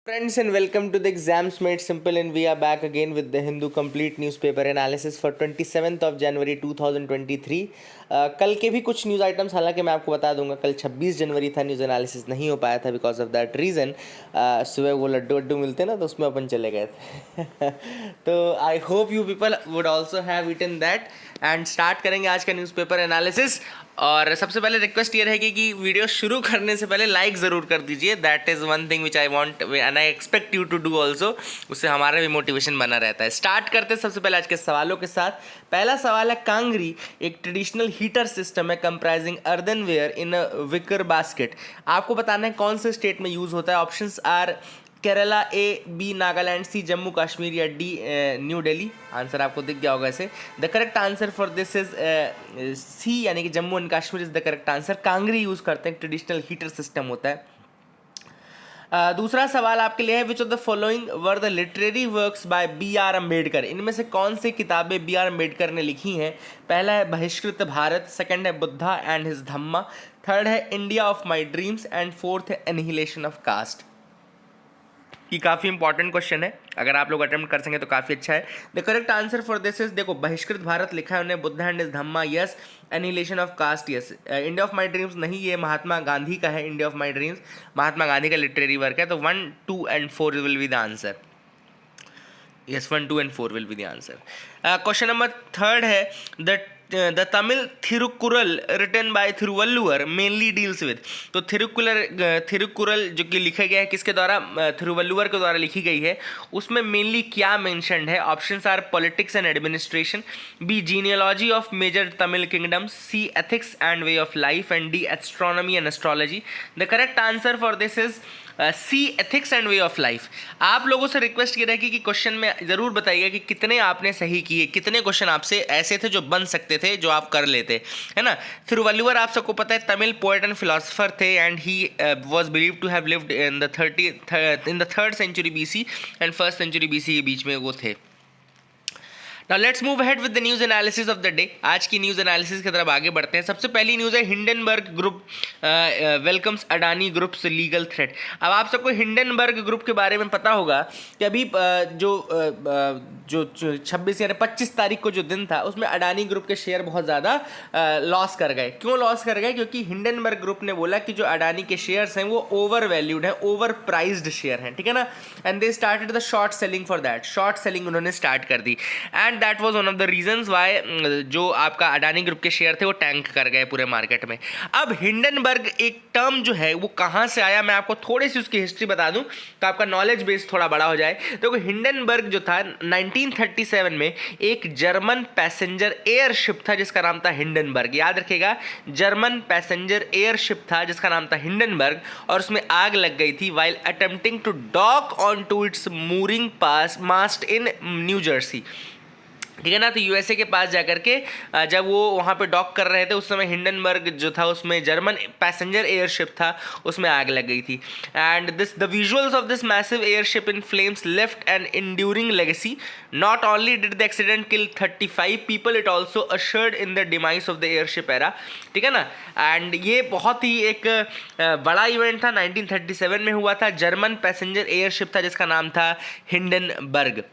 Friends and welcome to the Exams Made Simple, and we are back again with the Hindu complete newspaper analysis for 27th of January 2023. कल के भी कुछ news items हालांकि मैं आपको बता दूंगा, कल 26 जनवरी था, न्यूज़ एनालिसिस नहीं हो पाया था बिकॉज ऑफ दैट रीज़न. सुबह वो लड्डू वड्डू मिलते ना तो उसमें अपन चले गए थे. तो I hope you people would also have eaten that. And start करेंगे आज का न्यूज़पेपर एनालिसिस. और सबसे पहले रिक्वेस्ट ये रहेगी कि वीडियो शुरू करने से पहले लाइक ज़रूर कर दीजिए. That is one thing which I want and I expect you to do also. उससे हमारा भी मोटिवेशन बना रहता है. स्टार्ट करते हैं सबसे पहले आज के सवालों के साथ. पहला सवाल है, कांगरी एक ट्रेडिशनल हीटर सिस्टम है कंप्राइजिंग अर्दनवेयर इन अ विकर बास्केट. आपको बताना है कौन से स्टेट में यूज़ होता है. Options are Kerala, A, B Nagaland, C Jammu Kashmir या डी न्यू दिल्ली. आंसर आपको दिख गया होगा ऐसे. The correct answer for this is C, यानी कि Jammu and Kashmir is the correct answer. Kangri use करते हैं, ट्रेडिशनल हीटर सिस्टम होता है. दूसरा सवाल आपके लिए है, which of the following were the literary works by B R Ambedkar. इनमें से कौन सी किताबें बी आर अम्बेडकर ने लिखी हैं. पहला है बहिष्कृत भारत, सेकंड है Buddha and his Dhamma, third है India of my dreams and fourth है एनिहिलेशन ऑफ कास्ट. ये काफ़ी इंपॉर्टेंट क्वेश्चन है, अगर आप लोग अटेम्प्ट कर सकें तो काफ़ी अच्छा है. The correct answer for this is, देखो बहिष्कृत भारत लिखा है उन्हें, Buddha and is Dhamma yes, annihilation of caste yes. India of my dreams नहीं, ये महात्मा गांधी का है. India of my dreams Mahatma Gandhi का लिटरेरी वर्क है. तो 1, 2 and 4 will be the answer. Yes, 1, 2 and 4 will be the answer. Question number 3 है, the Tamil Thirukkural written by Thiruvalluvar mainly deals with. तो थिरुकुरल जो कि लिखा गया है किसके द्वारा, थिरुवल्लुवर के द्वारा लिखी गई है, उसमें मेनली क्या मेंशन्ड है. Options are politics and administration, B genealogy of major Tamil kingdoms, C ethics and way of life and D astronomy and astrology. The correct answer for this is C, ethics and way of life. आप लोगों से request ये रहेगी कि question में ज़रूर बताइएगा कि कितने आपने सही किए, कितने क्वेश्चन आपसे ऐसे थे जो बन सकते थे, जो आप कर लेते, है ना. थिरुवल्लुवर आप सबको पता है तमिल पोएट एंड फिलोसोफर थे, and he was believed to have lived in the 3rd century BC and 1st century BC के बीच में वो थे. Now let's move ahead with the news analysis of the day. आज की न्यूज़ एनालिसिस की तरफ आगे बढ़ते हैं. सबसे पहली न्यूज़ है, Hindenburg group welcomes Adani groups legal threat. अब आप सबको हिंडनबर्ग ग्रुप के बारे में पता होगा कि अभी जो 26 यानी 25 तारीख को जो दिन था, उसमें अडानी ग्रुप के शेयर बहुत ज़्यादा लॉस कर गए. क्यों लॉस कर गए? क्योंकि हिंडनबर्ग ग्रुप ने बोला कि जो अडानी के शेयर्स हैं वो ओवर वैल्यूड हैं, ओवर प्राइज्ड शेयर हैं, ठीक है ना. And they started the short selling for that. Short selling उन्होंने स्टार्ट कर दी, and that was one of the reasons why जो आपका अडानी ग्रुप के शेयर थे वो टैंक कर गए पूरे मार्केट में. अब हिंडनबर्ग एक टर्म जो है वो कहाँ से आया, मैं आपको थोड़ी सी उसकी हिस्ट्री बता दूं तो आपका नॉलेज बेस थोड़ा बड़ा हो जाए. देखो हिंडनबर्ग जो था 1937 में एक जर्मन पैसेंजर एयरशिप था जिसका नाम था हिंडनबर्ग. याद रखिएगा, जर्मन पैसेंजर एयरशिप था जिसका नाम था हिंडनबर्ग, और उसमें आग लग गई थी while attempting to dock on to its mooring mast in New Jersey, ठीक है ना. तो यूएसए के पास जाकर के जब वो वहाँ पे डॉक कर रहे थे, उस समय हिंडनबर्ग जो था उसमें जर्मन पैसेंजर एयरशिप था, उसमें आग लग गई थी. And the visuals of this massive airship in flames left N enduring legacy. Not only did the accident kill 35 people, it also ushered in the demise of the airship era, ठीक है ना. And ये बहुत ही एक बड़ा event था, 1937 में हुआ था. जर्मन पैसेंजर एयरशिप था जिसका नाम था हिंडनबर्ग,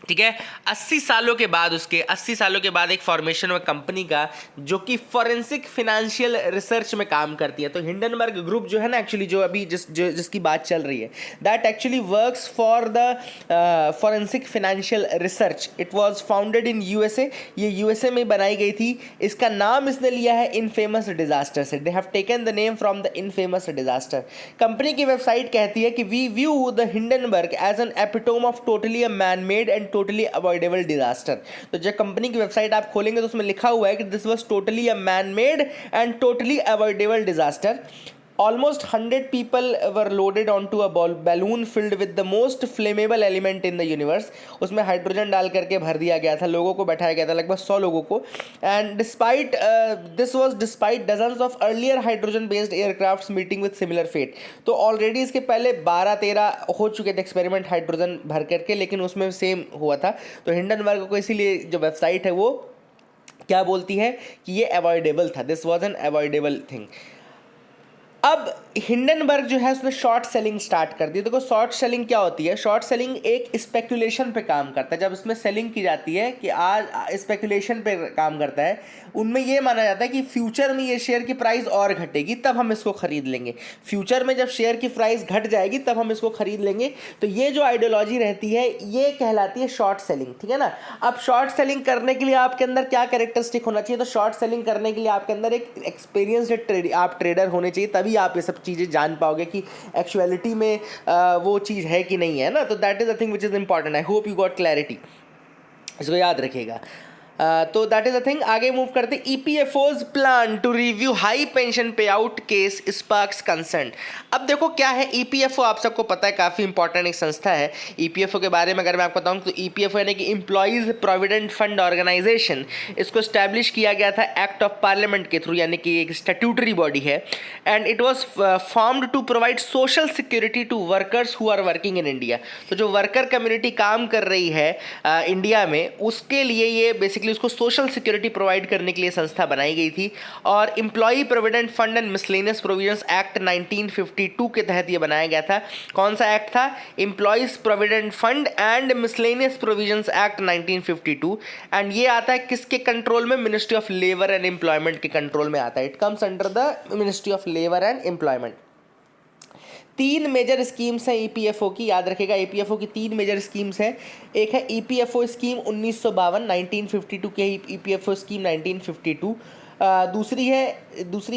ठीक है. 80 सालों के बाद एक फॉर्मेशन हुआ कंपनी का जो कि फॉरेंसिक फिनेंशियल रिसर्च में काम करती है. तो हिंडनबर्ग ग्रुप जो है ना, एक्चुअली जो अभी जिसकी बात चल रही है, that actually works for the forensic financial research. It was founded in USA. ये यूएसए में बनाई गई थी. इसका नाम इसने लिया है इनफेमस डिजास्टर से. They have taken the name from the infamous disaster. Company की वेबसाइट कहती है कि we view the Hindenburg as an epitome of totally a man made and totally avoidable disaster. तो जब कंपनी की वेबसाइट आप खोलेंगे तो उसमें लिखा हुआ है कि this was totally a man made and totally avoidable disaster. Almost 100 people were loaded onto a balloon filled with the most flammable element in the universe. उसमें हाइड्रोजन डाल करके भर दिया गया था, लोगों को बैठाया गया था, लगभग 100 लोगों को. And despite dozens of earlier hydrogen based aircrafts meeting with similar fate. तो ऑलरेडी इसके पहले 12-13 हो चुके थे एक्सपेरिमेंट हाइड्रोजन भर करके, लेकिन उसमें सेम हुआ था. तो हिंडनबर्ग को इसीलिए जो वेबसाइट है वो क्या बोलती है कि ये अवॉइडेबल था. This was an avoidable thing. अब हिंडनबर्ग जो है उसने शॉर्ट सेलिंग स्टार्ट कर दी। देखो शॉर्ट सेलिंग क्या होती है, शॉर्ट सेलिंग एक स्पेकुलेशन पे काम करता है। जब इसमें सेलिंग की जाती है कि आज स्पेकुलेशन पे काम करता है, उनमें ये माना जाता है कि फ्यूचर में ये शेयर की प्राइस और घटेगी तब हम इसको खरीद लेंगे, फ्यूचर में जब शेयर की प्राइस घट जाएगी तब हम इसको खरीद लेंगे। तो ये जो आइडियोलॉजी रहती है ये कहलाती है शॉर्ट सेलिंग, ठीक है ना। अब शॉर्ट सेलिंग करने के लिए आपके अंदर क्या कैरेक्टरिस्टिक होना चाहिए, तो शॉर्ट सेलिंग करने के लिए आपके अंदर एक एक्सपीरियंस्ड आप ट्रेडर होने चाहिए, तभी आप ये सब चीज़ें जान पाओगे कि एक्चुअलिटी में वो चीज़ है कि नहीं है ना। तो that is the thing which is important. I hope you got clarity, इसको याद रखिएगा। तो दैट इज द थिंग। आगे मूव करते, EPFO's plan to review high pension pay out case sparks concern. अब देखो क्या है ईपीएफओ, आप सबको पता है काफ़ी इंपॉर्टेंट एक संस्था है। ईपीएफओ के बारे में अगर मैं आपको बताऊं तो ईपीएफओ यानी कि एम्प्लॉयज़ प्रोविडेंट फंड ऑर्गेनाइजेशन, इसको स्टैब्लिश किया गया था एक्ट ऑफ पार्लियामेंट के थ्रू, यानी कि एक स्टैट्यूटरी बॉडी है। And it was formed to provide social security to workers who are working in India. तो जो वर्कर कम्युनिटी काम कर रही है इंडिया में, उसके लिए ये बेसिकली उसको सोशल सिक्योरिटी प्रोवाइड करने के लिए संस्था बनाई गई थी। और employee provident fund and miscellaneous provisions act 1952 के तहत ये बनाया गया था। कौन सा एक्ट था? Employees provident fund and miscellaneous provisions act 1952। And ये आता है किसके कंट्रोल में? Ministry of labour and employment के कंट्रोल में आता है। It comes under the ministry of labour and employment. 3 major schemes हैं ईपीएफओ की, याद रखिएगा ईपीएफओ की 3 मेजर स्कीम्स हैं। एक है ईपीएफओ स्कीम 1952, 1952 की ईपीएफओ स्कीम 1952। दूसरी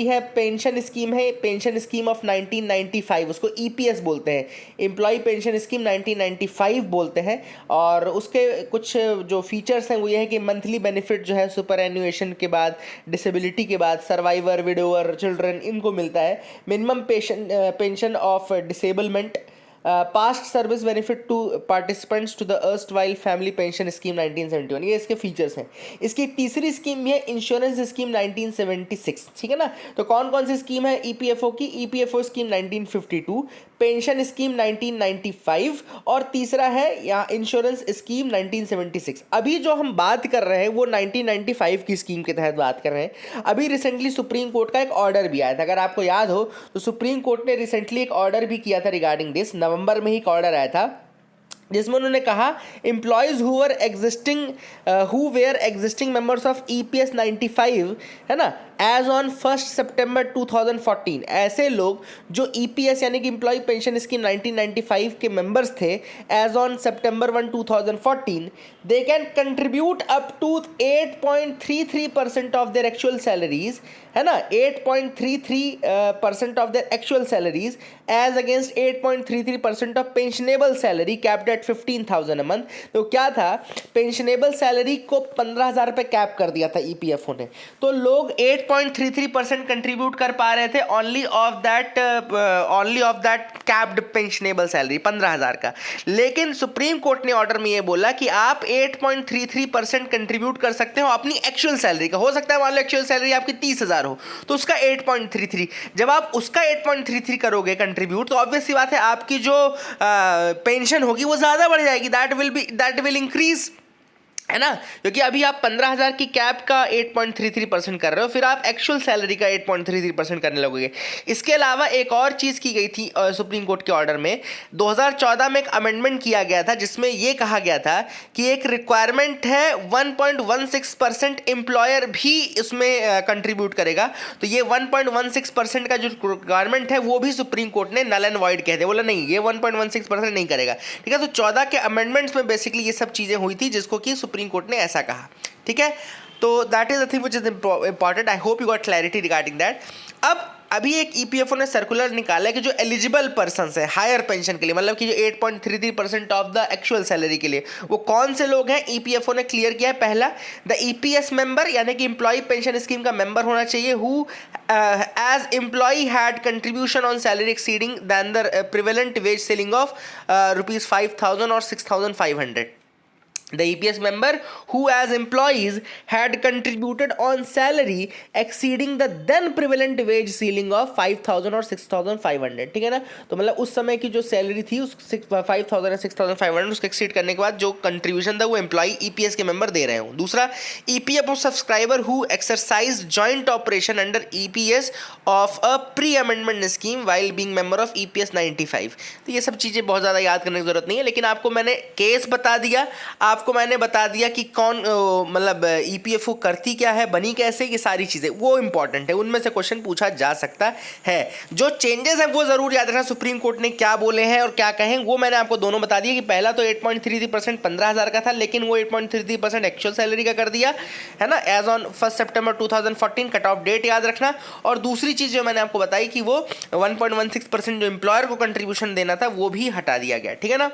है पेंशन स्कीम, है पेंशन स्कीम ऑफ 1995, उसको ईपीएस बोलते हैं, एम्प्लॉय पेंशन स्कीम 1995 बोलते हैं। और उसके कुछ जो फीचर्स हैं वो ये है कि मंथली बेनिफिट जो है सुपर एन्युएशन के बाद, डिसेबिलिटी के बाद, सर्वाइवर, विडोवर, चिल्ड्रन, इनको मिलता है। Minimum pension of disablement, past service benefit to participants to the erstwhile family pension scheme 1971, ये इसके फीचर्स हैं। इसकी तीसरी स्कीम भी है इंश्योरेंस स्कीम 1976, ठीक है ना। तो कौन कौन सी स्कीम है ईपीएफओ की? ईपीएफओ स्कीम 1952, पेंशन स्कीम 1995 और तीसरा है यहाँ इंश्योरेंस स्कीम 1976। अभी जो हम बात कर रहे हैं वो 1995 की स्कीम के तहत बात कर रहे हैं। अभी रिसेंटली सुप्रीम कोर्ट का एक ऑर्डर भी आया था, अगर आपको याद हो तो सुप्रीम कोर्ट ने रिसेंटली एक ऑर्डर भी किया था रिगार्डिंग दिस। नवंबर में ही एक ऑर्डर आया था जिसमें उन्होंने कहा employees who were existing members of EPS 95, है ना, एज ऑन 1 सितंबर 2014, ऐसे लोग जो ईपीएस यानी कि एम्प्लॉय पेंशन स्कीम 1995 के मेंबर्स थे एज ऑन सितंबर 1, 2014, they can contribute up to 8.33% of their actual salaries, है ना, 8.33% of their actual salaries as against 8.33% of pensionable salary capped at 15,000 a month. तो क्या था, पेंशनेबल सैलरी को 15,000 रुपये कैप कर दिया था ईपीएफओ ने। तो लोग 8.33% कंट्रीब्यूट कर पा रहे थे only of that capped pensionable salary 15,000 का। लेकिन सुप्रीम कोर्ट ने ऑर्डर में ये बोला कि आप 8.33% कंट्रीब्यूट कर सकते हो अपनी एक्चुअल सैलरी का। हो सकता है मान लो एक्चुअल सैलरी आपकी 30,000 हो तो उसका 8.33, जब आप उसका 8.33 करोगे कंट्रीब्यूट, तो ऑब्वियस सी बात है आपकी जो पेंशन होगी वो ज़्यादा बढ़ जाएगी, दैट विल इंक्रीज, है ना। क्योंकि अभी आप 15,000 की कैप का 8.33% कर रहे हो, फिर आप एक्चुअल सैलरी का 8.33% करने लगोगे। इसके अलावा एक और चीज़ की गई थी सुप्रीम कोर्ट के ऑर्डर में, 2014 में एक अमेंडमेंट किया गया था जिसमें यह कहा गया था कि एक रिक्वायरमेंट है 1.16% एम्प्लॉयर भी इसमें कंट्रीब्यूट करेगा। तो ये 1.16% का जो रिक्वायरमेंट है वो भी सुप्रीम कोर्ट ने नल एंड वॉइड कह दिया, बोला नहीं ये 1.16% नहीं करेगा, ठीक है। तो 14 के अमेंडमेंट्स में बेसिकली ये सब चीज़ें हुई थी जिसको कि सुप्रीम कोर्ट ने ऐसा कहा, ठीक है। तो that is the thing which is important. I hope you got clarity regarding that. अभी एक ईपीएफओ ने सर्कुलर निकाला है कि जो एलिजिबल पर्सन्स है हायर पेंशन के लिए, मतलब कि जो 8.33% ऑफ द एक्चुअल सैलरी के लिए, वो कौन से लोग हैं, ईपीएफओ ने क्लियर किया है। पहला, द ईपीएस मेंबर यानी कि एम्प्लॉय पेंशन स्कीम का मेंबर होना चाहिए who as employee had contribution on salary exceeding than the prevalent wage ceiling of ₹5,000 और 6,500। The EPS member who as employees had contributed on salary exceeding the then prevalent wage ceiling of 5,000 और 6,500, ठीक है ना। तो मतलब उस समय की जो सैलरी थी उस 5,000 या 6,500 उसको एक्सीड करने के बाद जो कंट्रीब्यूशन था वो एम्प्लॉई ईपीएस के मेंबर दे रहे हो। दूसरा, EPF subscriber who exercise joint operation under EPS of a pre amendment scheme while being member of EPS 95। तो ये सब चीज़ें बहुत ज़्यादा याद करने की जरूरत नहीं है, लेकिन आपको मैंने केस बता दिया, आपको मैंने बता दिया कि कौन मतलब ईपीएफओ करती क्या है, बनी कैसे, ये सारी चीज़ें वो इंपॉर्टेंट है, उनमें से क्वेश्चन पूछा जा सकता है। जो चेंजेस हैं वो ज़रूर याद रखना, सुप्रीम कोर्ट ने क्या बोले हैं और क्या कहें वो मैंने आपको दोनों बता दिया कि पहला तो 8.33% 15,000 का था, लेकिन वो 8.33% एक्चुअल सैलरी का कर दिया है ना, एज ऑन 1 सितंबर 2014, कट ऑफ डेट याद रखना। और दूसरी चीज़ जो मैंने आपको बताई कि वो 1.16% जो एम्प्लॉयर को कंट्रीब्यूशन देना था वो भी हटा दिया गया, ठीक है ना।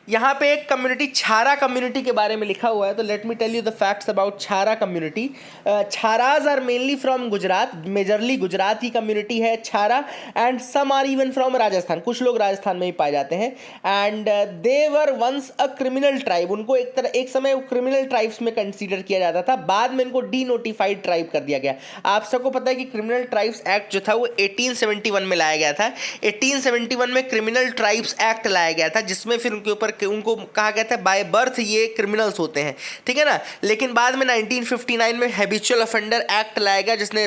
यहाँ पे एक कम्युनिटी छारा कम्युनिटी के बारे में लिखा हुआ है, तो let me tell you the facts about Chhara community. Chharas are mainly from Gujarat, majorly Gujarat की कम्युनिटी है Chhara, and some are even from Rajasthan, कुछ लोग राजस्थान में ही पाए जाते हैं। And they were once a criminal tribe, उनको एक समय क्रिमिनल ट्राइब्स में कंसीडर किया जाता था, बाद में इनको डी नोटिफाइड ट्राइब कर दिया गया। आप सबको पता है कि क्रिमिनल ट्राइब्स एक्ट जो था वो 1871 में लाया गया था। 1871 में क्रिमिनल ट्राइब्स एक्ट लाया गया था, जिसमें फिर उनके ऊपर उनको कहा गया था बाय बर्थ ये क्रिमिनल्स होते हैं, ठीक है ना। लेकिन बाद में 1959 में हैबिचुअल ऑफेंडर एक्ट लाया गया, जिसने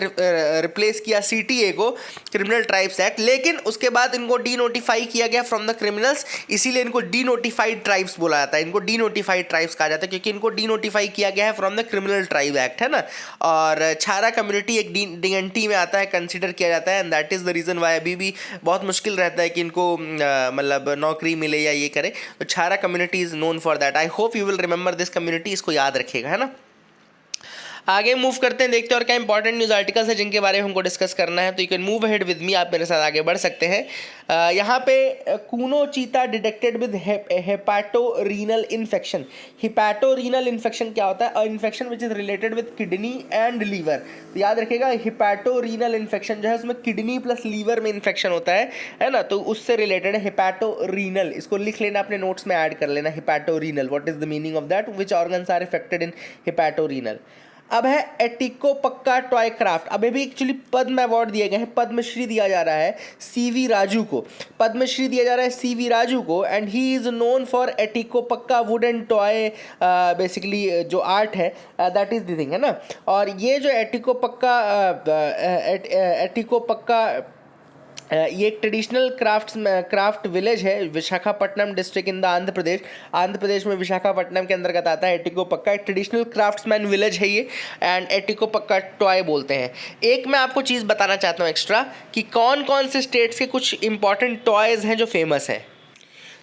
रिप्लेस किया सीटीए को, क्रिमिनल ट्राइब्स एक्ट। लेकिन उसके बाद इनको डी नोटिफाई किया गया फ्रॉम द क्रिमिनल्स, इसीलिए इनको डी नोटिफाइड ट्राइब्स बोला जाता है, इनको डी नोटिफाइड ट्राइब्स कहा जाता है, क्योंकि इनको डी नोटिफाई किया गया है from the criminal tribe act, है ना। और छारा कम्युनिटी एक डीएनटी में आता है, कंसिडर किया जाता है, and that is the reason why अभी भी बहुत मुश्किल रहता है कि इनको मतलब नौकरी मिले या ये करे। तो Chhara community is known for that. I hope you will remember this community, इसको याद रखिएगा, है ना। आगे मूव करते हैं, देखते हैं और क्या इंपॉर्टेंट न्यूज़ आर्टिकल्स है जिनके बारे में हमको डिस्कस करना है। तो you can move ahead with me, आप मेरे साथ आगे बढ़ सकते हैं। यहाँ पे Kuno cheetah detected with hepatorenal infection. Hepatorenal infection क्या होता है? A infection which is related with kidney and liver. तो याद रखिएगा, हिपैटोरीनल इन्फेक्शन जो है उसमें किडनी प्लस लीवर में इन्फेक्शन होता है ना, तो उससे रिलेटेड है हिपैटोरीनल। इसको लिख लेना, अपने नोट्स में ऐड कर लेना, hepatorenal, what is the meaning of that, which organs are affected in hepatorenal. अब है एटिको पक्का टॉय क्राफ्ट। अभी भी एक्चुअली पद्म अवार्ड दिए गए हैं, पद्मश्री दिया जा रहा है सीवी राजू को, पद्मश्री दिया जा रहा है सीवी राजू को, and he is known for Etikoppaka wooden toy, basically जो आर्ट है, दैट इज़ द थिंग, है ना। और ये जो एटिको पक्का ये एक ट्रेडिशनल क्राफ्ट विलेज है, Visakhapatnam district in the Andhra Pradesh में विशाखापट्टनम के अंतर्गत आता है एटिको पक्का। एक ट्रेडिशनल क्राफ्ट्समैन विलेज है ये, एंड एटिको पक्का टॉय बोलते हैं। एक मैं आपको चीज़ बताना चाहता हूँ एक्स्ट्रा, कि कौन कौन से स्टेट्स के कुछ इंपॉर्टेंट टॉयज़ हैं जो फेमस हैं।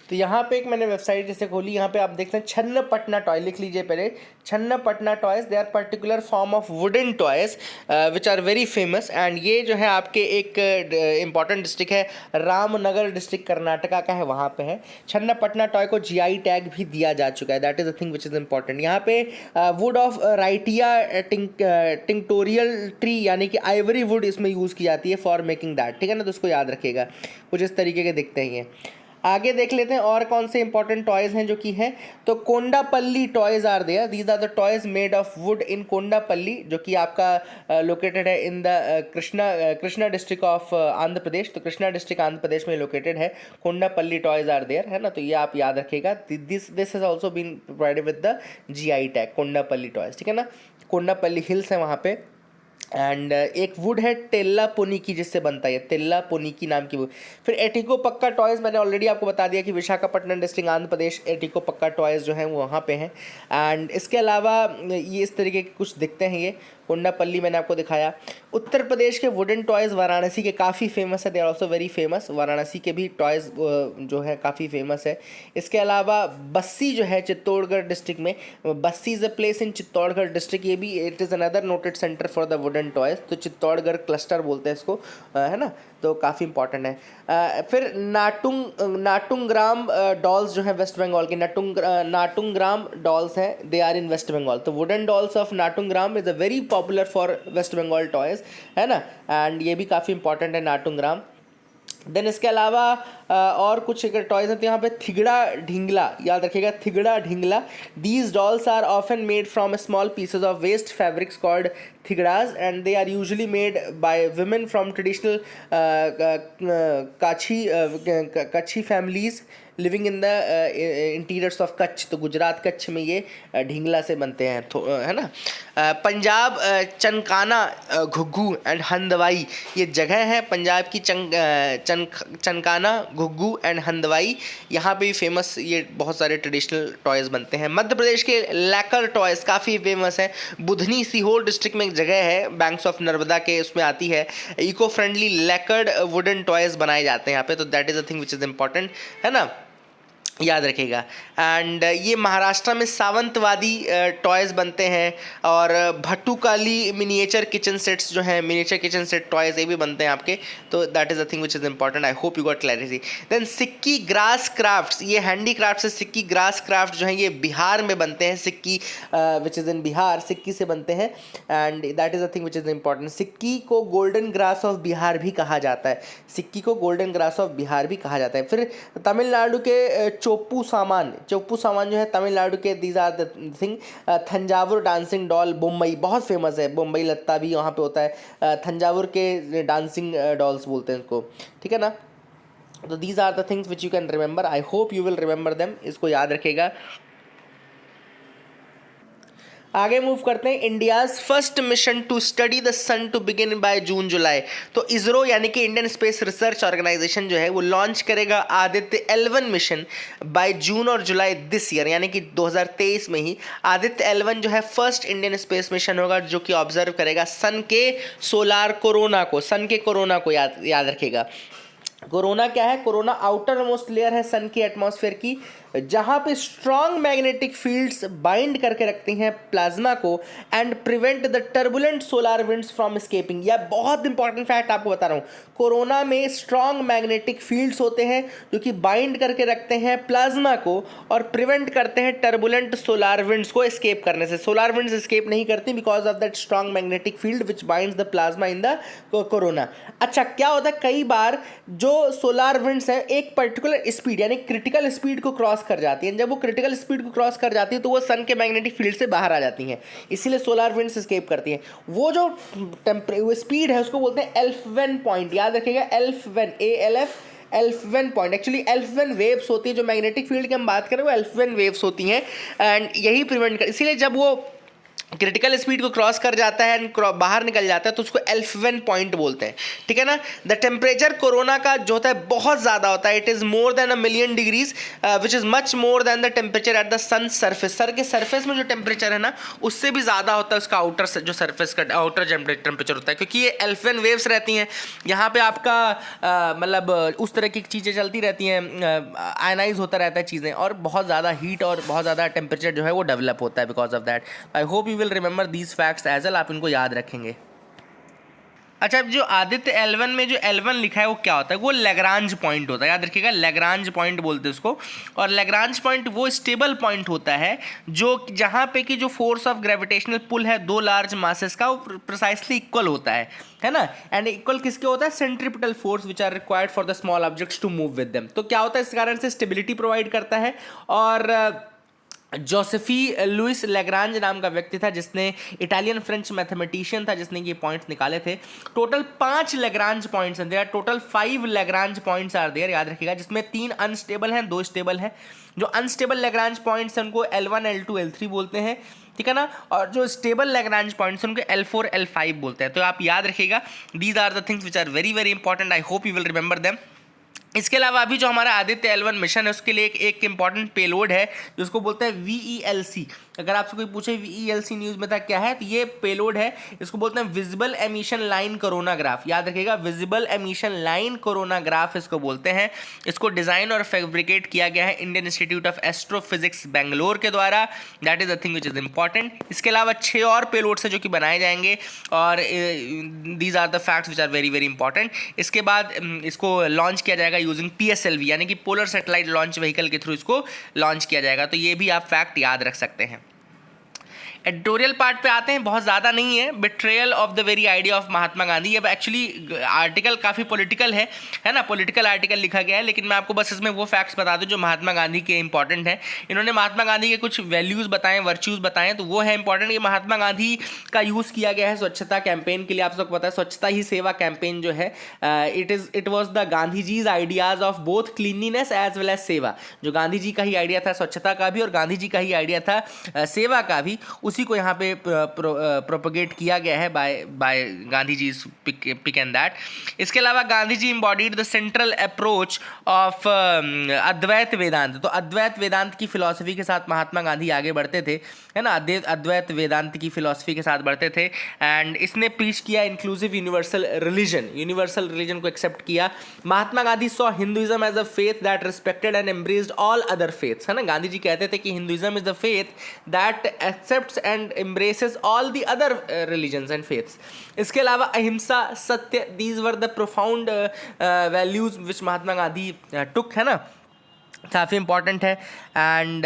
तो यहाँ पे एक मैंने वेबसाइट जैसे खोली, यहाँ पे आप देखते हैं छन्नपटना टॉय, लिख लीजिए पहले, Channapatna toys, they are particular form of wooden toys which are very famous. And ये जो है आपके एक इंपॉर्टेंट डिस्ट्रिक्ट है, रामनगर डिस्ट्रिक्ट कर्नाटका का है, वहाँ पे है। छन्नपटना टॉय को जीआई टैग भी दिया जा चुका है, that is a thing which is important. यहाँ पे वुड ऑफ राइटिया टिंक्टोरियल ट्री, यानी कि आइवरी वुड इसमें यूज़ की जाती है फॉर मेकिंग दैट, ठीक है ना, तो उसको याद रखिएगा। कुछ इस तरीके के दिखते हैं ये। आगे देख लेते हैं और कौन से इंपॉर्टेंट टॉयज़ हैं जो कि हैं। तो Kondapalli toys are there, these are the toys made of wood in Kondapalli, जो कि आपका लोकेटेड है in the Krishna district of Andhra Pradesh. तो कृष्णा डिस्ट्रिक्ट आंध्र प्रदेश में लोकेटेड है। कोंडापल्ली टॉयज़ आर देयर, है ना, तो ये आप याद रखिएगा। This has also been provided with the GI tag, Kondapalli toys, ठीक है ना। कोंडापल्ली हिल्स है वहाँ पे। एंड एक वुड है टेल्ला पोनिकी, जिससे बनता है टेल्ला पोनिकी नाम की वुड। फिर एटिको पक्का टॉयज़ मैंने ऑलरेडी आपको बता दिया कि विशाखापट्टनम डिस्ट्रिक्ट आंध्र प्रदेश, एटिको पक्का टॉयज़ जो हैं वो वहाँ पे हैं। एंड इसके अलावा ये इस तरीके के कुछ दिखते हैं, ये कोंडापल्ली मैंने आपको दिखाया। उत्तर प्रदेश के वुडन टॉयज़ वाराणसी के काफ़ी फेमस है, they are also very famous. Varanasi के भी टॉयज़ जो है काफ़ी फेमस है। इसके अलावा बस्सी जो है चित्तौड़गढ़ डिस्ट्रिक्ट में, Bassi is a place in Chittorgarh district, ये भी it is another noted centre for the wooden toys. तो चित्तौड़गढ़ क्लस्टर बोलते हैं इसको, है ना, तो काफ़ी इंपॉर्टेंट है। फिर नाटुंगग्राम डॉल्स जो है वेस्ट बंगाल के, नाटुंगग्राम डॉल्स हैं, they are in West Bengal. तो wooden dolls of Natungram is a very popular for West Bengal toys, है ना, एंड ये भी काफ़ी इंपॉर्टेंट है नाटुंगग्राम। देन इसके अलावा और कुछ अगर टॉयज हैं तो यहाँ पे थिगड़ा ढिंगला, याद रखिएगा Thigda Dhingla. These dolls are often made from small pieces of waste fabrics called thigdas and they are usually made by women from traditional Kutchi families living in the interiors of Kutch. तो गुजरात कच्छ में ये ढिंगला से बनते हैं, है ना। पंजाब चनकाना घुग्गू एंड हंदवाई ये जगह है पंजाब की। चनकाना घुग्गू एंड हंदवाई, यहाँ पे भी फेमस ये बहुत सारे ट्रेडिशनल टॉयज़ बनते हैं। मध्य प्रदेश के लैकर टॉयज़ काफ़ी फेमस है। बुधनी सीहोर डिस्ट्रिक्ट में एक जगह है, बैंक्स ऑफ नर्मदा के उसमें आती है। इको फ्रेंडली लैकर्ड वुडन टॉयज़ बनाए जाते हैं यहाँ पे, तो that is a thing which is important, है ना, याद रखिएगा। एंड ये महाराष्ट्र में सावंतवादी टॉयज़ बनते हैं। और भट्टुकाली मिनिएचर किचन सेट्स जो हैं, मिनिएचर किचन सेट टॉयज़ ये भी बनते हैं आपके, तो that is a thing which is important. I hope you got clarity. Then sikki grass crafts, ये हैंडी क्राफ्ट से सिक्की ग्रास क्राफ्ट जो हैं ये बिहार में बनते हैं। सिक्की विच इज़ इन बिहार, सिक्की से बनते हैं and that is a thing which is important. Sikki को गोल्डन ग्रास ऑफ बिहार भी कहा जाता है, सिक्की को गोल्डन ग्रास ऑफ बिहार भी कहा जाता है। फिर तमिलनाडु के चोप्पू सामान जो है तमिलनाडु के, these are the thing. Thanjavur dancing doll Mumbai बहुत फेमस है, मुंबई लत्ता भी वहाँ पे होता है। थंजावुर के डांसिंग डॉल्स बोलते हैं इसको, ठीक है ना। तो these are the things which you can remember, I hope you will remember them, इसको याद रखेगा। आगे मूव करते हैं। India's first mission to study the sun to begin by June July. तो इसरो यानी कि इंडियन स्पेस रिसर्च ऑर्गेनाइजेशन जो है वो लॉन्च करेगा Aditya L1 mission by June और जुलाई दिस ईयर, यानी कि 2023 में ही आदित्य L1 जो है फर्स्ट इंडियन स्पेस मिशन होगा जो कि ऑब्जर्व करेगा सन के सोलार कोरोना को, सन के कोरोना को याद रखेगा। कोरोना क्या है? कोरोना आउटर मोस्ट लेयर है सन की एटमॉस्फेयर की, जहां पे स्ट्रॉन्ग मैग्नेटिक फील्ड्स बाइंड करके रखती हैं प्लाज्मा को and prevent the turbulent solar winds from escaping. यह बहुत इंपॉर्टेंट फैक्ट आपको बता रहा हूं। कोरोना में स्ट्रॉन्ग मैग्नेटिक फील्ड्स होते हैं जो कि बाइंड करके रखते हैं प्लाज्मा को और प्रिवेंट करते हैं टर्बुलेंट सोलार विंड्स को एस्केप करने से। सोलार विंड्स एस्केप नहीं करती because of that strong magnetic field which binds the plasma in the corona. अच्छा, क्या होता है कई बार जो सोलार विंड्स हैं एक पर्टिकुलर स्पीड यानी क्रिटिकल स्पीड को क्रॉस कर जाती हैं। जब वो क्रिटिकल स्पीड को क्रॉस कर जाती है तो वो सन के मैग्नेटिक फील्ड से बाहर आ जाती हैं, इसीलिए सोलार विंड्स एस्केप करती हैं। वो जो स्पीड है उसको बोलते हैं एल्फवेन पॉइंट, याद रखिएगा एल्फवेन, एल्फवेन पॉइंट। एक्चुअली एल्फवेन वेव्स होती है, जो मैग्नेटिक फील्ड की हम बात करें वो एल्फवेन वेव्स होती हैं एंड यही प्रिवेंट कर, इसीलिए जब वो क्रिटिकल स्पीड को क्रॉस कर जाता है एंड बाहर निकल जाता है तो उसको एल्फवेन पॉइंट बोलते हैं, ठीक है ना। द टेम्परेचर कोरोना का जो होता है बहुत ज़्यादा होता है, it is more than 1,000,000 degrees which is much more than the temperature at the sun surface. सर के सरफेस में जो टेम्परेचर है ना उससे भी ज़्यादा होता है उसका आउटर जो सरफेस का आउटर टेम्परेचर होता है, क्योंकि ये एल्फवेन वेव्स रहती हैं। यहाँ पे आपका मतलब उस तरह की चीज़ें चलती रहती हैं, आयनाइज होता रहता है चीज़ें और बहुत ज़्यादा हीट और बहुत ज़्यादा टेम्परेचर जो है वो डेवलप होता है because of that. I hope you will remember these facts as well, आप इनको याद रखेंगे। अच्छा, अब जो आदित्य L1 में जो L1 लिखा है वो क्या होता है? वो लैग्रांज पॉइंट होता है, याद रखिएगा लैग्रांज पॉइंट बोलते हैं उसको। और लैग्रांज पॉइंट वो स्टेबल पॉइंट होता है जो जहाँ पे कि जो फोर्स ऑफ ग्रेविटेशनल पुल है दो लार्ज मासेस का वो प्रिसाइसली इक्वल होता है ना। एंड इक्वल किसके होता है? Centripetal force which are required for the small objects to move with them. तो क्या होता है इस कारण से स्टेबिलिटी प्रोवाइड करता है। और जोसेफी लुइस लैग्रांज नाम का व्यक्ति था जिसने इटालियन फ्रेंच मैथमेटिशियन था जिसने ये पॉइंट्स निकाले थे। टोटल 5 लैग्रांज पॉइंट्स हैं, there total 5 Lagrange points are there, याद रखिएगा, जिसमें 3 अनस्टेबल हैं 2 स्टेबल हैं। जो अनस्टेबल लैग्रांज पॉइंट्स हैं उनको L1 L2 L3 बोलते हैं, ठीक है ना। और जो स्टेबल लैग्रांज पॉइंट्स हैं उनको L4 L5 बोलते हैं। तो आप याद रखिएगा these are the things which are very very important, I hope you will remember them. इसके अलावा अभी जो हमारा आदित्य L1 मिशन है उसके लिए एक इंपॉर्टेंट पेलोड है जिसको बोलते हैं VELC। अगर आपसे कोई पूछे VELC न्यूज़ में था क्या है, तो ये पेलोड है, इसको बोलते हैं विजिबल एमिशन लाइन कोरोनाग्राफ, याद रखिएगा विजिबल एमिशन लाइन कोरोनाग्राफ इसको बोलते हैं। इसको डिज़ाइन और फैब्रिकेट किया गया है Indian institute of astrophysics Bangalore के द्वारा, that is the thing which is important. इसके अलावा 6 और पेलोड्स हैं जो कि बनाए जाएंगे और these are the facts which are very very important. इसके बाद इसको लॉन्च किया जाएगा यूजिंग PSLV यानी कि पोलर सैटेलाइट लॉन्च व्हीकल के थ्रू इसको लॉन्च किया जाएगा। तो ये भी आप फैक्ट याद रख सकते हैं। एडिटोरियल पार्ट पे आते हैं, बहुत ज़्यादा नहीं है। Betrayal of the very idea of Mahatma Gandhi. अब एक्चुअली आर्टिकल काफ़ी पॉलिटिकल है ना, पॉलिटिकल आर्टिकल लिखा गया है, लेकिन मैं आपको बस इसमें वो फैक्ट्स बता दूं जो महात्मा गांधी के इंपॉर्टेंट हैं। इन्होंने महात्मा गांधी के कुछ वैल्यूज़ बताएं, वर्च्यूज़ बताएं, तो वो है इंपॉर्टेंट कि महात्मा गांधी का यूज़ किया गया है स्वच्छता कैंपेन के लिए। आप सबको पता है स्वच्छता ही सेवा कैंपेन जो है, it was the Gandhi ji's ideas of both cleanliness as well as seva. जो गांधी जी का ही आइडिया था स्वच्छता का भी और गांधी जी का ही आइडिया था सेवा का भी, उसी को यहाँ पे प्रोपोगेट किया गया है by Gandhi ji pick and that. इसके अलावा Gandhi ji embodied the central approach of Advaita Vedanta. तो अद्वैत वेदांत की फिलॉसफी के साथ महात्मा गांधी आगे बढ़ते थे, है ना, अद्वैत वेदांत की फिलॉसफी के साथ बढ़ते थे। एंड इसने प्रीच किया इंक्लूसिव यूनिवर्सल रिलीजन को एक्सेप्ट किया। Mahatma Gandhi saw Hinduism as a faith that respected and embraced all other faiths, है ना। गांधी जी कहते थे कि Hinduism is the faith that accepts and embraces all the other religions and faiths. इसके अलावा अहिंसा, सत्य, these were the profound values which Mahatma Gandhi took, है ना, काफ़ी इंपॉर्टेंट है। एंड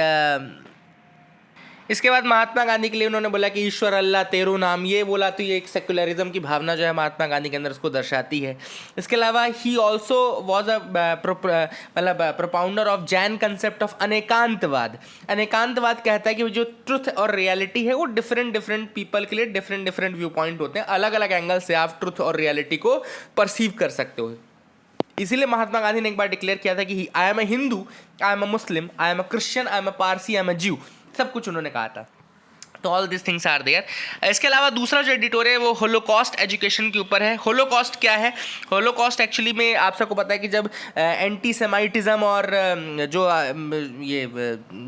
इसके बाद महात्मा गांधी के लिए उन्होंने बोला कि ईश्वर अल्लाह तेरो नाम, ये बोला, तो ये एक सेकुलरिज्म की भावना जो है महात्मा गांधी के अंदर उसको दर्शाती है। इसके अलावा ही ऑल्सो वॉज अ मतलब propounder of Jain concept of Anekantavada. Anekantavada कहता है कि जो ट्रुथ और रियलिटी है वो डिफरेंट पीपल के लिए डिफरेंट व्यू पॉइंट होते हैं, अलग अलग एंगल से आप ट्रुथ और रियलिटी को परसीव कर सकते हो। इसीलिए महात्मा गांधी ने एक बार डिक्लेयर किया था कि I am a Hindu, I am a Muslim, I am a Christian, I am a Parsi, I am a Jew, सब कुछ उन्होंने कहा था। तो all this things are there. इसके अलावा दूसरा जो एडिटोरियल है वो होलोकॉस्ट एजुकेशन के ऊपर है। होलोकॉस्ट क्या है? होलोकॉस्ट एक्चुअली में आप सबको पता है कि जब एंटी सेमाइटिज्म और जो ये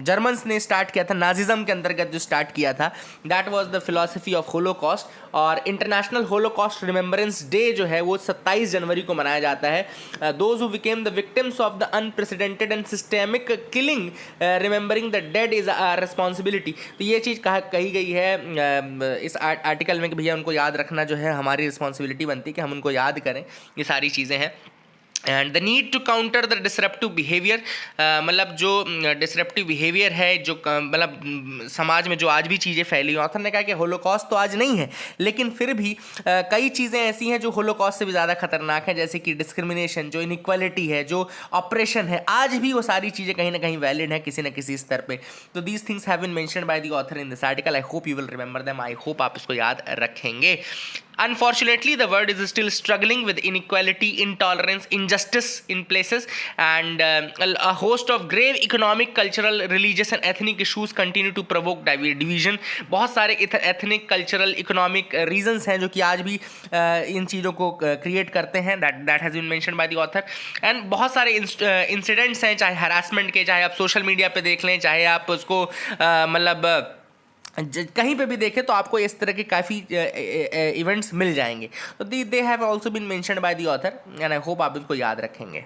जर्मन्स ने स्टार्ट किया था, नाजिज्म के अंतर्गत जो स्टार्ट किया था, that was the philosophy of Holocaust. और इंटरनेशनल होलोकॉस्ट रिमेम्बरेंस डे जो है वो 27 जनवरी को मनाया जाता है। Those who became the victims of the unprecedented and systemic killing remembering the dead is a responsibility. तो ये चीज़ कही गई है इस आर्टिकल में कि भैया उनको याद रखना जो है हमारी रिस्पॉन्सिबिलिटी बनती है कि हम उनको याद करें। ये सारी चीज़ें हैं। And the need to counter the disruptive behaviour, मतलब जो डिसरप्टिव बिहेवियर है, जो मतलब समाज में जो आज भी चीज़ें फैली। ऑथर ने कहा कि होलोकॉस्ट तो आज नहीं है, लेकिन फिर भी कई चीज़ें ऐसी हैं जो होलोकॉस्ट से भी ज़्यादा खतरनाक हैं, जैसे कि डिस्क्रिमिनेशन, जो इनइक्वालिटी है, जो ऑपरेशन है, आज भी वो सारी चीज़ें कहीं ना कहीं वैलिड है किसी न किसी स्तर पे। तो these things have been mentioned by the author in this article. I hope you will remember them, I hope आप इसको याद रखेंगे। Unfortunately, the world is still struggling with inequality, intolerance, injustice in places, and a host of grave economic, cultural, religious and ethnic issues continue to provoke division. बहुत सारे ethnic, cultural, economic reasons हैं जो कि आज भी इन चीज़ों को create करते हैं। that has been mentioned by the author. And बहुत सारे incidents हैं, चाहे harassment के, चाहे आप social media पे देख लें, चाहे आप उसको मतलब कहीं पे भी देखें तो आपको इस तरह के काफ़ी इवेंट्स मिल जाएंगे। तो they have also been mentioned by the author and I hope आप इसको याद रखेंगे।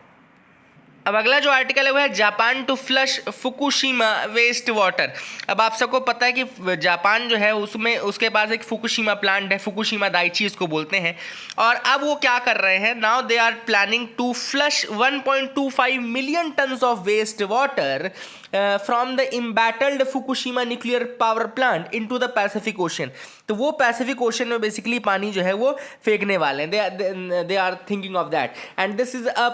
अब अगला जो आर्टिकल है वो है Japan to flush Fukushima waste water. अब आप सबको पता है कि जापान जो है उसमें उसके पास एक फुकुशिमा प्लांट है, फुकुशिमा दाइची इसको बोलते हैं। और अब वो क्या कर रहे हैं, now they are planning to flush 1.25 million tons of waste water from the embattled Fukushima nuclear power plant into the Pacific Ocean. तो वो पैसिफिक ओशन में बेसिकली पानी जो है वो फेंकने वाले हैं। They are thinking of that and this is a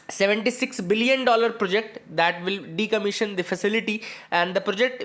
$76 billion project that will decommission the facility, and the project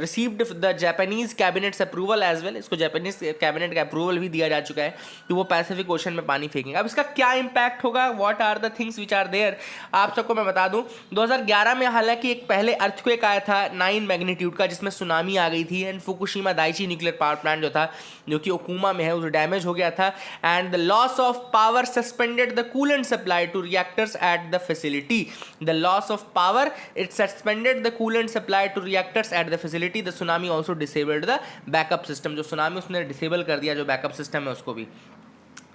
received the Japanese cabinet's approval as well। इसको जापानीज कैबिनेट का अप्रूवल भी दिया जा चुका है कि वो पैसिफिक ओशन में पानी फेंकेंगे। अब इसका क्या इम्पैक्ट होगा, what are the things which are there, आप सबको मैं बता दूं 2011 में हालांकि एक पहले अर्थक्वेक आया था 9 मैग्नीट्यूड का, जिसमें सुनामी आ गई थी and Fukushima Daiichi nuclear power plant जो था, जो कि ओकुमा में है, उस डैमेज हो गया था। And the loss of power suspended the coolant supply to reactors at the facility. The loss of power, it suspended the coolant supply to reactors at the facility. The tsunami also disabled the backup system. जो tsunami उसने disable कर दिया जो backup system है उसको भी।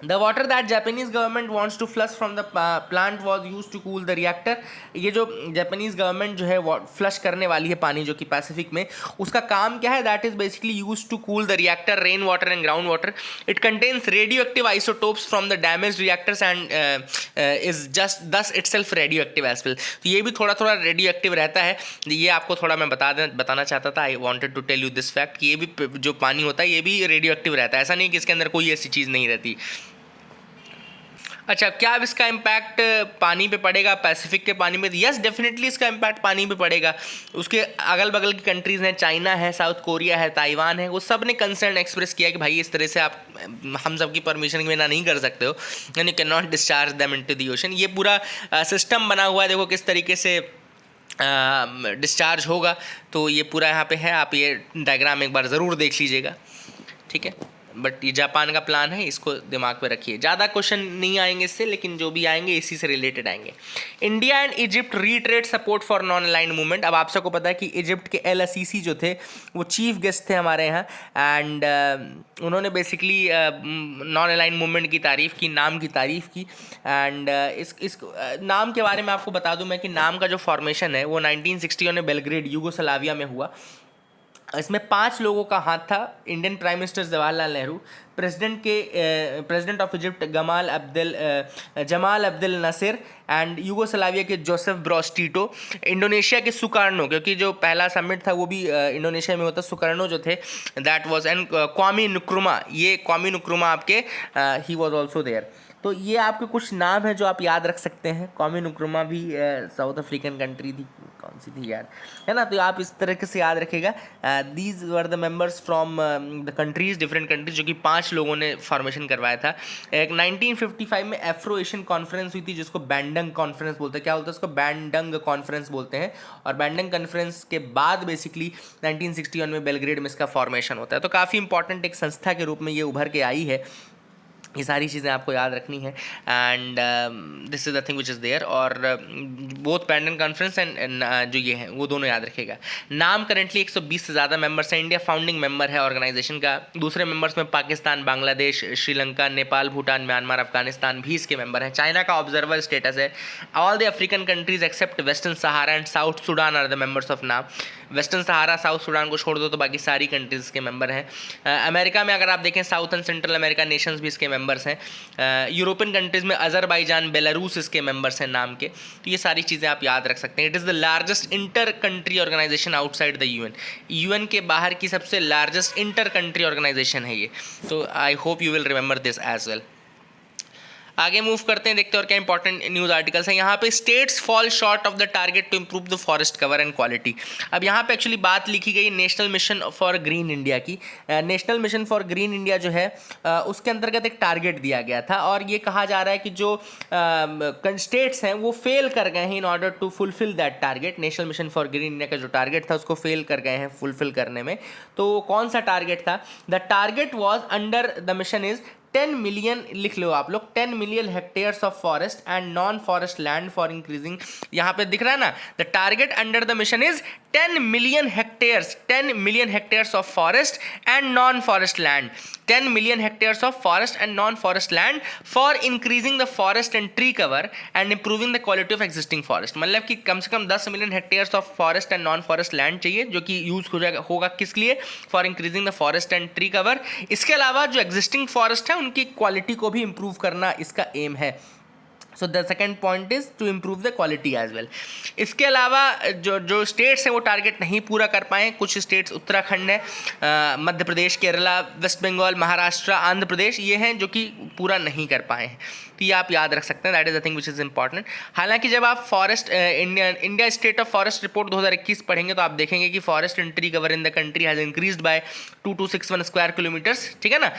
The water that Japanese government wants to flush from the plant was use to cool the reactor. ये जो जापानीज गवर्नमेंट जो है फ्लश करने वाली है पानी जो कि पैसिफिक में, उसका काम क्या है? That is basically use to cool the reactor, rain water and ground water. It contains radioactive isotopes from the damage reactors and is just thus itself radioactive as well. तो ये भी थोड़ा थोड़ा radio active रहता है। ये आपको थोड़ा मैं बताना चाहता था। I wanted to tell you this fact कि ये भी जो पानी होता है ये भी रेडियो एक्टिव रहता है। ऐसा नहीं कि इसके अंदर कोई ऐसी चीज़ नहीं रहती। अच्छा, क्या अब इसका इम्पैक्ट पानी पे पड़ेगा, पैसिफिक के पानी में? यस, डेफिनेटली इसका इम्पैक्ट पानी पे पड़ेगा। उसके अगल बगल की कंट्रीज़ हैं, चाइना है, साउथ कोरिया है, ताइवान है, वो सब ने कंसर्न एक्सप्रेस किया कि भाई इस तरह से आप हम सब की परमिशन के बिना नहीं कर सकते हो, यानी can not discharge them into the ocean. ये पूरा सिस्टम बना हुआ है, देखो किस तरीके से डिस्चार्ज होगा। तो ये पूरा यहाँ पे है, आप ये डायग्राम एक बार ज़रूर देख लीजिएगा, ठीक है। बट ये जापान का प्लान है, इसको दिमाग पे रखिए। ज़्यादा क्वेश्चन नहीं आएंगे इससे, लेकिन जो भी आएंगे इसी से रिलेटेड आएंगे। India and Egypt reiterate support for non aligned movement. अब आप सबको पता है कि इजिप्ट के एल असीसी जो थे वो चीफ गेस्ट थे हमारे यहाँ, एंड उन्होंने बेसिकली नॉन अलाइंड मूवमेंट की तारीफ़ की, नाम की तारीफ़ की। एंड इस नाम के बारे में आपको बता दूं मैं कि नाम का जो फॉर्मेशन है वो 1961 में बेलग्रेड यूगोस्लाविया में हुआ। इसमें 5 लोगों का हाथ था। Indian prime minister Jawaharlal Nehru, president of Egypt Gamal Abdel Nasser, and Yugoslavia के जोसेफ ब्रॉस टीटो, इंडोनेशिया के सुकार्नो, क्योंकि जो पहला समिट था वो भी इंडोनेशिया में होता, सुकार्नो जो थे दैट वाज, एंड क्वामी नुक्रुमा, ये क्वामी नुक्रुमा आपके ही वाज आल्सो देयर। तो ये आपके कुछ नाम है जो आप याद रख सकते हैं। क्वामी नुक्रुमा भी साउथ अफ्रीकन कंट्री थी, कौन सी थी यार, है ना। तो आप इस तरीके से याद रखेगा। These were the members from the countries, different countries, जो कि 5 लोगों ने फॉर्मेशन करवाया था। एक 1955 में एफ्रो एशियन कॉन्फ्रेंस हुई थी, जिसको बैंडंग कॉन्फ्रेंस बोलते हैं। क्या बोलते हैं उसको? बैंडंग कॉन्फ्रेंस बोलते हैं। और बैंडंग कॉन्फ्रेंस के बाद बेसिकली 1961 में बेलग्रेड में इसका फॉर्मेशन होता है। तो काफ़ी इंपॉर्टेंट एक संस्था के रूप में ये उभर के आई है। ये सारी चीज़ें आपको याद रखनी है, and this is the thing which is there. और बोथ बैंडन कॉन्फ्रेंस एंड जो ये है वो दोनों याद रखेगा। नाम करेंटली 120 से ज़्यादा मेंबर्स हैं। इंडिया फाउंडिंग मेंबर है ऑर्गेनाइजेशन का। दूसरे मेंबर्स में पाकिस्तान, बांग्लादेश, श्रीलंका, नेपाल, भूटान, म्यांमार, अफगानिस्तान भी इसके मेंबर हैं। चाइना का ऑब्जर्वर स्टेटस है। All the African countries except Western Sahara and South Sudan are the members of NAM. Western Sahara, South Sudan को छोड़ दो तो बाकी सारी कंट्रीज़ के मेंबर हैं। अमेरिका में अगर आप देखें, south and central America Nations भी इसके मेंबर्स हैं। यूरोपियन कंट्रीज़ में अजरबैजान, बेलारूस इसके मेंबर्स हैं नाम के। तो ये सारी चीज़ें आप याद रख सकते हैं। It is the largest inter country organisation outside the UN. UN के बाहर की सबसे लार्जेस्ट इंटर कंट्री ऑर्गेनाइजेशन है ये। तो I hope you will remember this as well. आगे मूव करते हैं, देखते हैं और क्या इंपॉर्टेंट न्यूज़ आर्टिकल्स हैं। यहाँ पे states fall short of the target to improve the forest cover and quality. अब यहाँ पे एक्चुअली बात लिखी गई national mission for green India की। National mission for green India जो है उसके अंतर्गत एक टारगेट दिया गया था, और ये कहा जा रहा है कि जो स्टेट्स हैं वो फेल कर गए हैं in order to fulfil that target. National mission for green India का जो टारगेट था उसको फेल कर गए हैं फुलफिल करने में। तो कौन सा टारगेट था? The target was under the mission is 10 million, लिख लो आप लोग, 10 million hectares of forest and non forest land for increasing. यहाँ पे दिख रहा है ना, the target under the mission is 10 million hectares, 10 million hectares of forest and non forest land, 10 million hectares of forest and non forest land for increasing the forest and tree cover and improving the quality of existing forest. मतलब कि कम से कम 10 million hectares of forest and non forest land चाहिए, जो कि use हो जाएगा, होगा किस लिए? For increasing the forest and tree cover. इसके अलावा जो एग्जिस्टिंग फॉरेस्ट है उनकी क्वालिटी को भी इंप्रूव करना इसका एम है। So the second point is to improve the quality as well. इसके अलावा जो स्टेट्स हैं वो टारगेट नहीं पूरा कर पाए। कुछ स्टेट्स उत्तराखंड है, मध्य प्रदेश, केरला, वेस्ट बंगाल, महाराष्ट्र, आंध्र प्रदेश, ये हैं जो कि पूरा नहीं कर पाए हैं। तो ये आप याद रख सकते हैं, that is the thing which is important. हालांकि जब आप forest India state of forest report 2021 पढ़ेंगे तो आप देखेंगे कि forest and tree cover in the country has increased by 2261 square kilometres, ठीक है ना।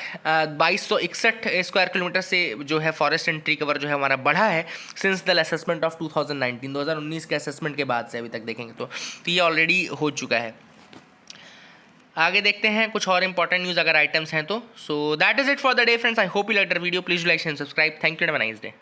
2261 स्क्वायर किलोमीटर से जो है फॉरेस्ट एंड ट्री कवर जो है हमारा बढ़ा है सिंस द असेसमेंट ऑफ 2019 के असेसमेंट के बाद से अभी तक देखेंगे तो ये ऑलरेडी हो चुका है। आगे देखते हैं कुछ और इंपॉर्टेंट न्यूज़ अगर आइटम्स हैं तो। So that is it for the day friends. I hope you like the video. Please like and subscribe. Thank you and have a nice day.